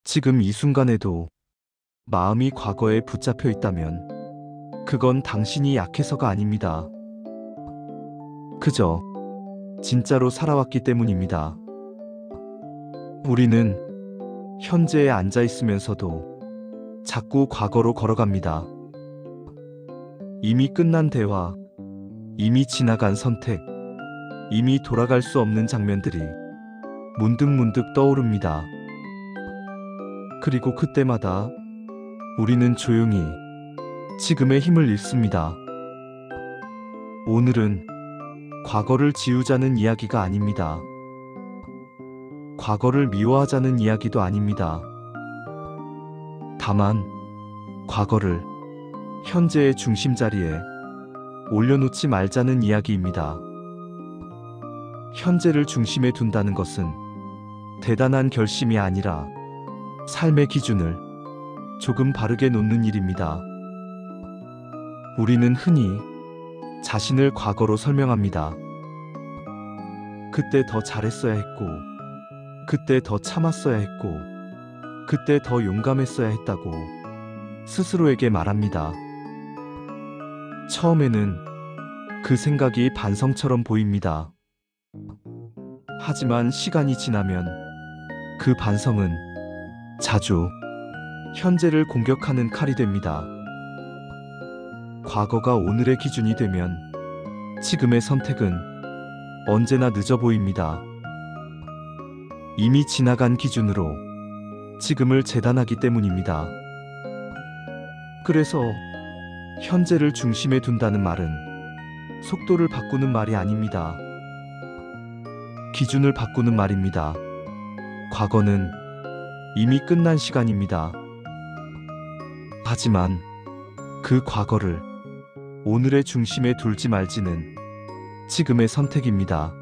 지금 이 순간에도 마음이 과거에 붙잡혀 있다면 그건 당신이 약해서가 아닙니다. 그저 진짜로 살아왔기 때문입니다. 우리는 현재에 앉아 있으면서도 자꾸 과거로 걸어갑니다. 이미 끝난 대화, 이미 지나간 선택, 이미 돌아갈 수 없는 장면들이 문득문득 떠오릅니다. 그리고 그때마다 우리는 조용히 지금의 힘을 잃습니다. 오늘은 과거를 지우자는 이야기가 아닙니다. 과거를 미워하자는 이야기도 아닙니다. 다만 과거를 현재의 중심자리에 올려놓지 말자는 이야기입니다. 현재를 중심에 둔다는 것은 대단한 결심이 아니라 삶의 기준을 조금 바르게 놓는 일입니다. 우리는 흔히 자신을 과거로 설명합니다. 그때 더 잘했어야 했고, 그때 더 참았어야 했고, 그때 더 용감했어야 했다고 스스로에게 말합니다. 처음에는 그 생각이 반성처럼 보입니다. 하지만 시간이 지나면 그 반성은 자주 현재를 공격하는 칼이 됩니다. 과거가 오늘의 기준이 되면 지금의 선택은 언제나 늦어 보입니다. 이미 지나간 기준으로 지금을 재단하기 때문입니다. 그래서 현재를 중심에 둔다는 말은 속도를 바꾸는 말이 아닙니다. 기준을 바꾸는 말입니다. 과거는 이미 끝난 시간입니다. 하지만 그 과거를 오늘의 중심에 둘지 말지는 지금의 선택입니다.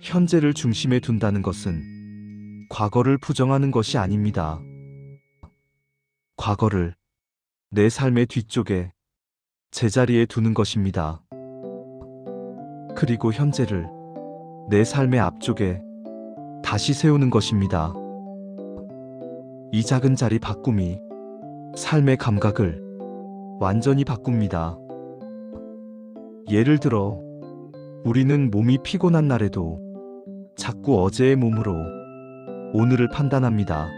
현재를 중심에 둔다는 것은 과거를 부정하는 것이 아닙니다. 과거를 내 삶의 뒤쪽에 제자리에 두는 것입니다. 그리고 현재를 내 삶의 앞쪽에 다시 세우는 것입니다. 이 작은 자리 바꿈이 삶의 감각을 완전히 바꿉니다. 예를 들어, 우리는 몸이 피곤한 날에도 자꾸 어제의 몸으로 오늘을 판단합니다.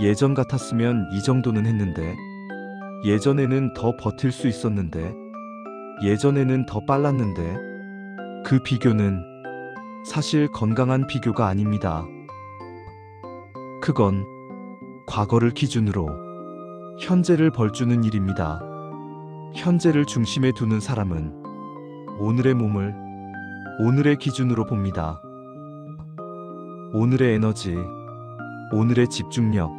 예전 같았으면 이 정도는 했는데, 예전에는 더 버틸 수 있었는데, 예전에는 더 빨랐는데, 그 비교는 사실 건강한 비교가 아닙니다. 그건 과거를 기준으로 현재를 벌주는 일입니다. 현재를 중심에 두는 사람은 오늘의 몸을 오늘의 기준으로 봅니다. 오늘의 에너지, 오늘의 집중력,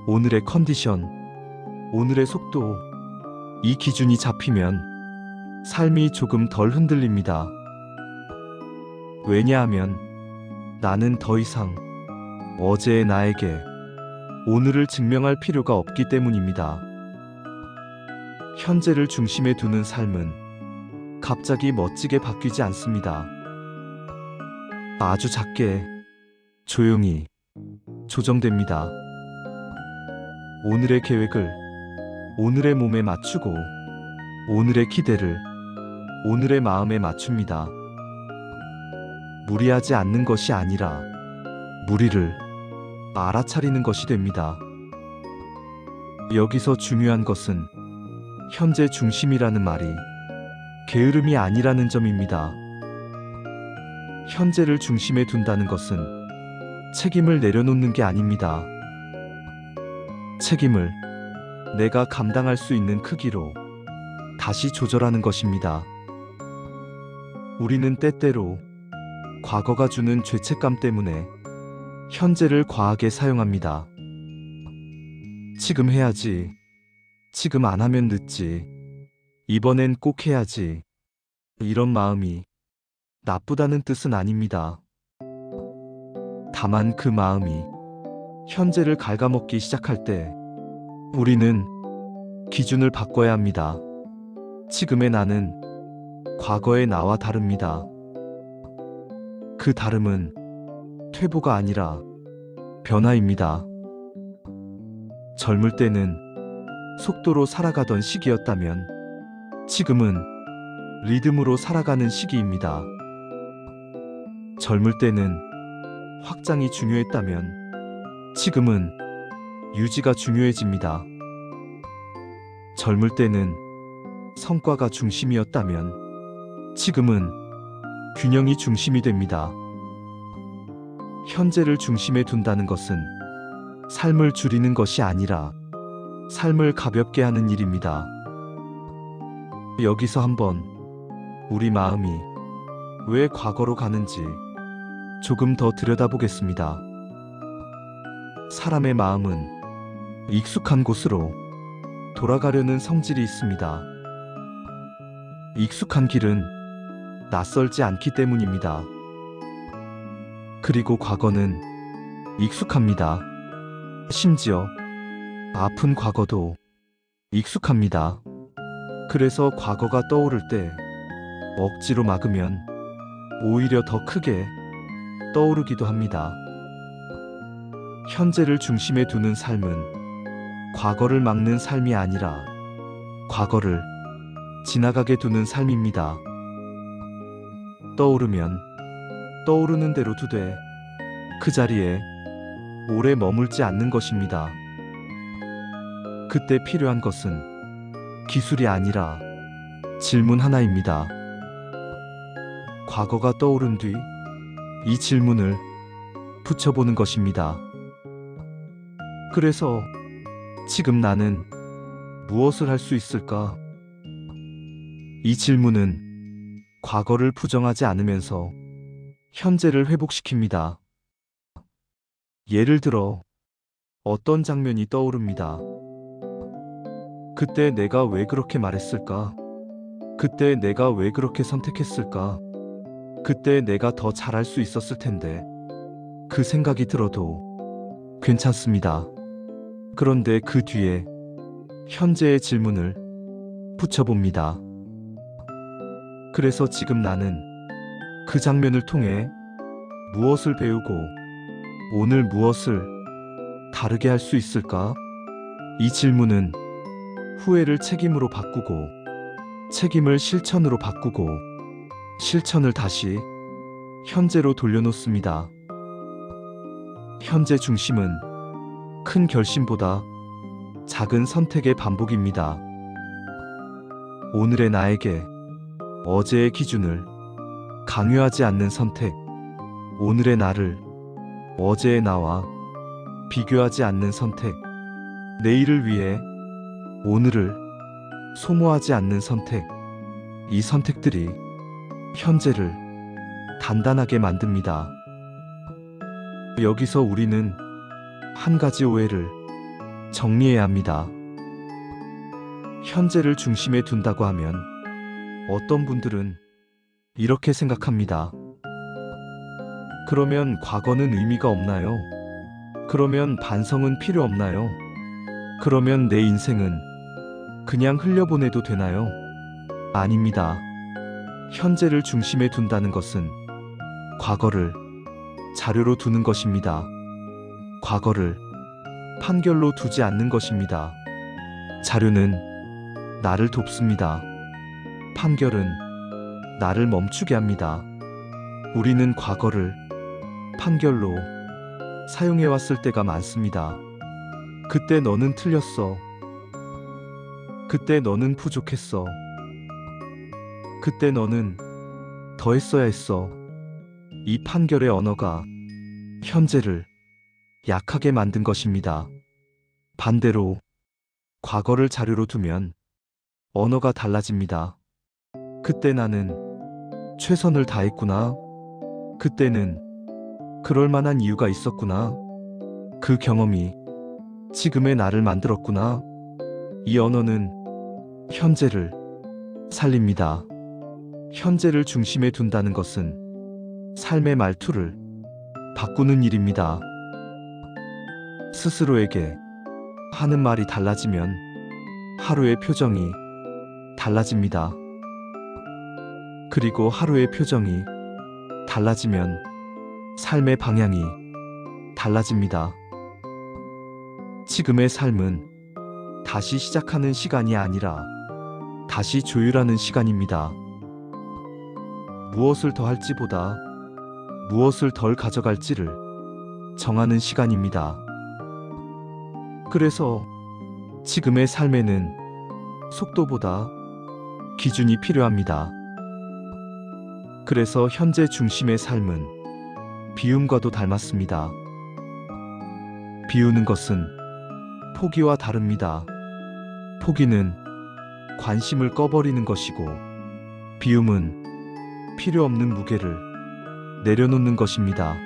오늘의 컨디션, 오늘의 속도, 이 기준이 잡히면 삶이 조금 덜 흔들립니다. 왜냐하면 나는 더 이상 어제의 나에게 오늘을 증명할 필요가 없기 때문입니다. 현재를 중심에 두는 삶은 갑자기 멋지게 바뀌지 않습니다. 아주 작게, 조용히 조정됩니다. 오늘의 계획을 오늘의 몸에 맞추고, 오늘의 기대를 오늘의 마음에 맞춥니다. 무리하지 않는 것이 아니라 무리를 알아차리는 것이 됩니다. 여기서 중요한 것은 현재 중심이라는 말이 게으름이 아니라는 점입니다. 현재를 중심에 둔다는 것은 책임을 내려놓는 게 아닙니다. 책임을 내가 감당할 수 있는 크기로 다시 조절하는 것입니다. 우리는 때때로 과거가 주는 죄책감 때문에 현재를 과하게 사용합니다. 지금 해야지. 지금 안 하면 늦지. 이번엔 꼭 해야지. 이런 마음이 나쁘다는 뜻은 아닙니다. 다만 그 마음이 현재를 갉아먹기 시작할 때 우리는 기준을 바꿔야 합니다. 지금의 나는 과거의 나와 다릅니다. 그 다름은 퇴보가 아니라 변화입니다. 젊을 때는 속도로 살아가던 시기였다면 지금은 리듬으로 살아가는 시기입니다. 젊을 때는 확장이 중요했다면 지금은 유지가 중요해집니다. 젊을 때는 성과가 중심이었다면 지금은 균형이 중심이 됩니다. 현재를 중심에 둔다는 것은 삶을 줄이는 것이 아니라 삶을 가볍게 하는 일입니다. 여기서 한번 우리 마음이 왜 과거로 가는지 조금 더 들여다보겠습니다. 사람의 마음은 익숙한 곳으로 돌아가려는 성질이 있습니다. 익숙한 길은 낯설지 않기 때문입니다. 그리고 과거는 익숙합니다. 심지어 아픈 과거도 익숙합니다. 그래서 과거가 떠오를 때 억지로 막으면 오히려 더 크게 떠오르기도 합니다. 현재를 중심에 두는 삶은 과거를 막는 삶이 아니라 과거를 지나가게 두는 삶입니다. 떠오르면 떠오르는 대로 두되 그 자리에 오래 머물지 않는 것입니다. 그때 필요한 것은 기술이 아니라 질문 하나입니다. 과거가 떠오른 뒤 이 질문을 붙여보는 것입니다. 그래서 지금 나는 무엇을 할 수 있을까? 이 질문은 과거를 부정하지 않으면서 현재를 회복시킵니다. 예를 들어 어떤 장면이 떠오릅니다. 그때 내가 왜 그렇게 말했을까? 그때 내가 왜 그렇게 선택했을까? 그때 내가 더 잘할 수 있었을 텐데. 그 생각이 들어도 괜찮습니다. 그런데 그 뒤에 현재의 질문을 붙여봅니다. 그래서 지금 나는 그 장면을 통해 무엇을 배우고 오늘 무엇을 다르게 할 수 있을까? 이 질문은 후회를 책임으로 바꾸고 책임을 실천으로 바꾸고 실천을 다시 현재로 돌려놓습니다. 현재 중심은 큰 결심보다 작은 선택의 반복입니다. 오늘의 나에게 어제의 기준을 강요하지 않는 선택, 오늘의 나를 어제의 나와 비교하지 않는 선택, 내일을 위해 오늘을 소모하지 않는 선택, 이 선택들이 현재를 단단하게 만듭니다. 여기서 우리는 한 가지 오해를 정리해야 합니다. 현재를 중심에 둔다고 하면 어떤 분들은 이렇게 생각합니다. 그러면 과거는 의미가 없나요? 그러면 반성은 필요 없나요? 그러면 내 인생은 그냥 흘려보내도 되나요? 아닙니다. 현재를 중심에 둔다는 것은 과거를 자료로 두는 것입니다. 과거를 판결로 두지 않는 것입니다. 자료는 나를 돕습니다. 판결은 나를 멈추게 합니다. 우리는 과거를 판결로 사용해왔을 때가 많습니다. 그때 너는 틀렸어. 그때 너는 부족했어. 그때 너는 더 했어야 했어. 이 판결의 언어가 현재를 약하게 만든 것입니다. 반대로 과거를 자료로 두면 언어가 달라집니다. 그때 나는 최선을 다했구나. 그때는 그럴 만한 이유가 있었구나. 그 경험이 지금의 나를 만들었구나. 이 언어는 현재를 살립니다. 현재를 중심에 둔다는 것은 삶의 말투를 바꾸는 일입니다. 스스로에게 하는 말이 달라지면 하루의 표정이 달라집니다. 그리고 하루의 표정이 달라지면 삶의 방향이 달라집니다. 지금의 삶은 다시 시작하는 시간이 아니라 다시 조율하는 시간입니다. 무엇을 더 할지보다 무엇을 덜 가져갈지를 정하는 시간입니다. 그래서 지금의 삶에는 속도보다 기준이 필요합니다. 그래서 현재 중심의 삶은 비움과도 닮았습니다. 비우는 것은 포기와 다릅니다. 포기는 관심을 꺼버리는 것이고, 비움은 필요 없는 무게를 내려놓는 것입니다.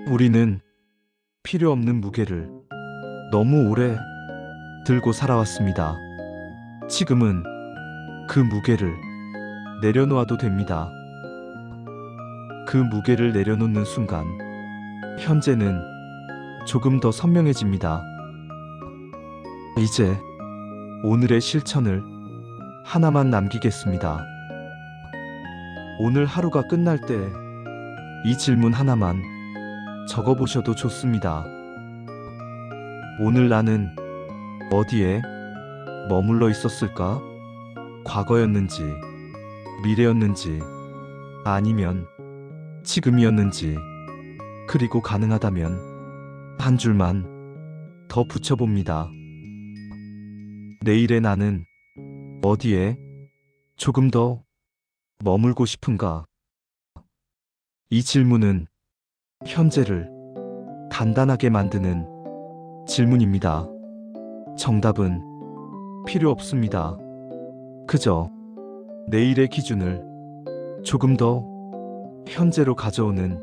우리는 필요 없는 무게를 너무 오래 들고 살아왔습니다. 지금은 그 무게를 내려놓아도 됩니다. 그 무게를 내려놓는 순간, 현재는 조금 더 선명해집니다. 이제 오늘의 실천을 하나만 남기겠습니다. 오늘 하루가 끝날 때 이 질문 하나만 적어보셔도 좋습니다. 오늘 나는 어디에 머물러 있었을까? 과거였는지, 미래였는지, 아니면 지금이었는지, 그리고 가능하다면 한 줄만 더 붙여봅니다. 내일의 나는 어디에 조금 더 머물고 싶은가? 이 질문은 현재를 단단하게 만드는 질문입니다. 정답은 필요 없습니다. 그저 내일의 기준을 조금 더 현재로 가져오는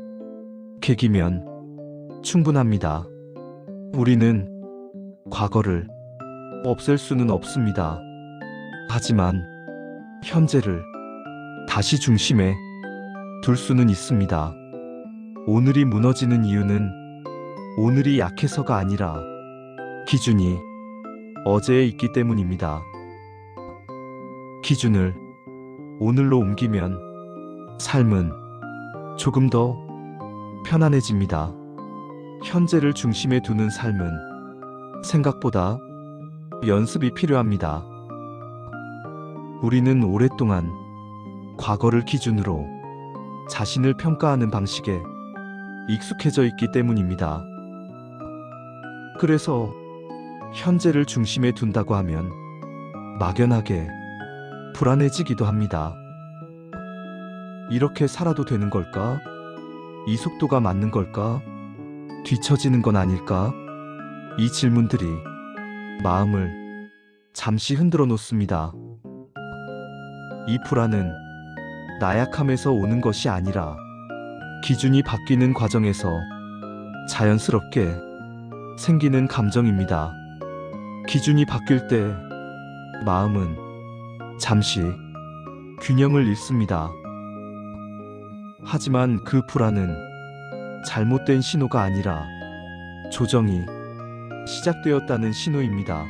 계기면 충분합니다. 우리는 과거를 없앨 수는 없습니다. 하지만 현재를 다시 중심에 둘 수는 있습니다. 오늘이 무너지는 이유는 오늘이 약해서가 아니라 기준이 어제에 있기 때문입니다. 기준을 오늘로 옮기면 삶은 조금 더 편안해집니다. 현재를 중심에 두는 삶은 생각보다 연습이 필요합니다. 우리는 오랫동안 과거를 기준으로 자신을 평가하는 방식에 익숙해져 있기 때문입니다. 그래서 현재를 중심에 둔다고 하면 막연하게 불안해지기도 합니다. 이렇게 살아도 되는 걸까? 이 속도가 맞는 걸까? 뒤처지는 건 아닐까? 이 질문들이 마음을 잠시 흔들어 놓습니다. 이 불안은 나약함에서 오는 것이 아니라 기준이 바뀌는 과정에서 자연스럽게 생기는 감정입니다. 기준이 바뀔 때 마음은 잠시 균형을 잃습니다. 하지만 그 불안은 잘못된 신호가 아니라 조정이 시작되었다는 신호입니다.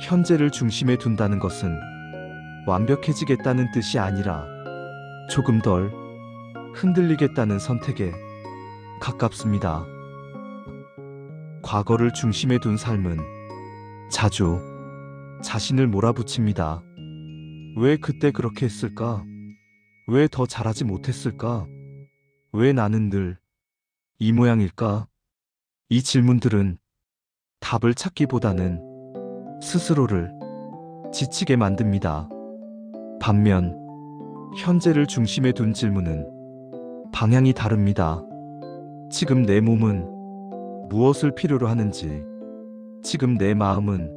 현재를 중심에 둔다는 것은 완벽해지겠다는 뜻이 아니라 조금 덜 흔들리겠다는 선택에 가깝습니다. 과거를 중심에 둔 삶은 자주 자신을 몰아붙입니다. 왜 그때 그렇게 했을까? 왜 더 잘하지 못했을까? 왜 나는 늘 이 모양일까? 이 질문들은 답을 찾기보다는 스스로를 지치게 만듭니다. 반면 현재를 중심에 둔 질문은 방향이 다릅니다. 지금 내 몸은 무엇을 필요로 하는지, 지금 내 마음은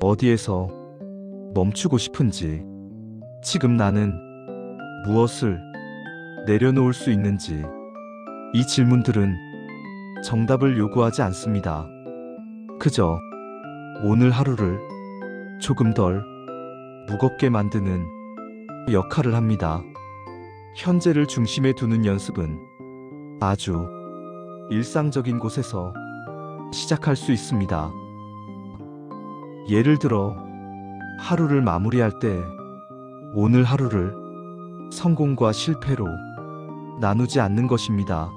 어디에서 멈추고 싶은지, 지금 나는 무엇을 내려놓을 수 있는지, 이 질문들은 정답을 요구하지 않습니다. 그저 오늘 하루를 조금 덜 무겁게 만드는 역할을 합니다. 현재를 중심에 두는 연습은 아주 일상적인 곳에서 시작할 수 있습니다. 예를 들어 하루를 마무리할 때 오늘 하루를 성공과 실패로 나누지 않는 것입니다.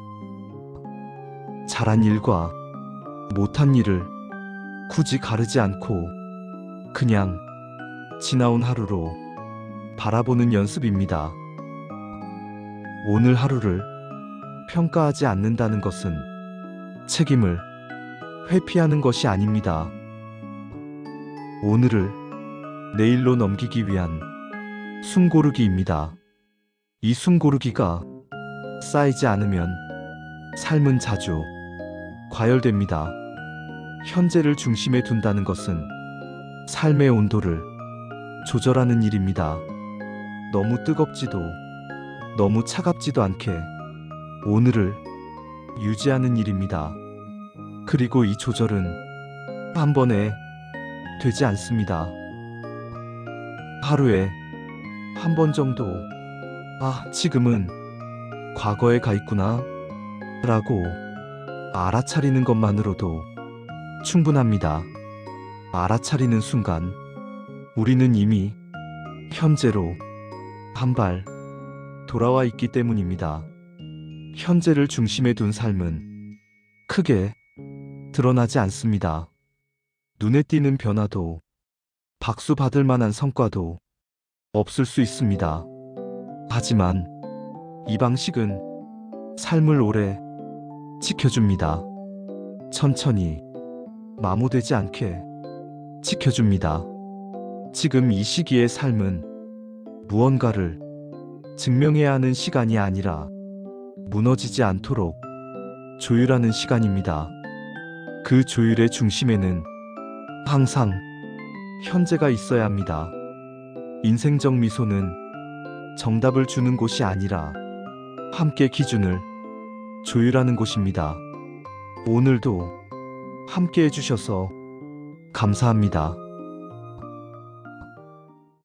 잘한 일과 못한 일을 굳이 가르지 않고 그냥 지나온 하루로 바라보는 연습입니다. 오늘 하루를 평가하지 않는다는 것은 책임을 회피하는 것이 아닙니다. 오늘을 내일로 넘기기 위한 숨고르기입니다. 이 숨고르기가 쌓이지 않으면 삶은 자주 과열됩니다. 현재를 중심에 둔다는 것은 삶의 온도를 조절하는 일입니다. 너무 뜨겁지도 너무 차갑지도 않게 오늘을 유지하는 일입니다. 그리고 이 조절은 한 번에 되지 않습니다. 하루에 한 번 정도, 지금은 과거에 가 있구나 라고 알아차리는 것만으로도 충분합니다. 알아차리는 순간 우리는 이미 현재로 한 발 돌아와 있기 때문입니다. 현재를 중심에 둔 삶은 크게 드러나지 않습니다. 눈에 띄는 변화도 박수 받을 만한 성과도 없을 수 있습니다. 하지만 이 방식은 삶을 오래 지켜줍니다. 천천히 마모되지 않게 지켜줍니다. 지금 이 시기의 삶은 무언가를 증명해야 하는 시간이 아니라 무너지지 않도록 조율하는 시간입니다. 그 조율의 중심에는 항상 현재가 있어야 합니다. 인생적 미소는 정답을 주는 곳이 아니라 함께 기준을 조율하는 곳입니다. 오늘도 함께 해주셔서 감사합니다.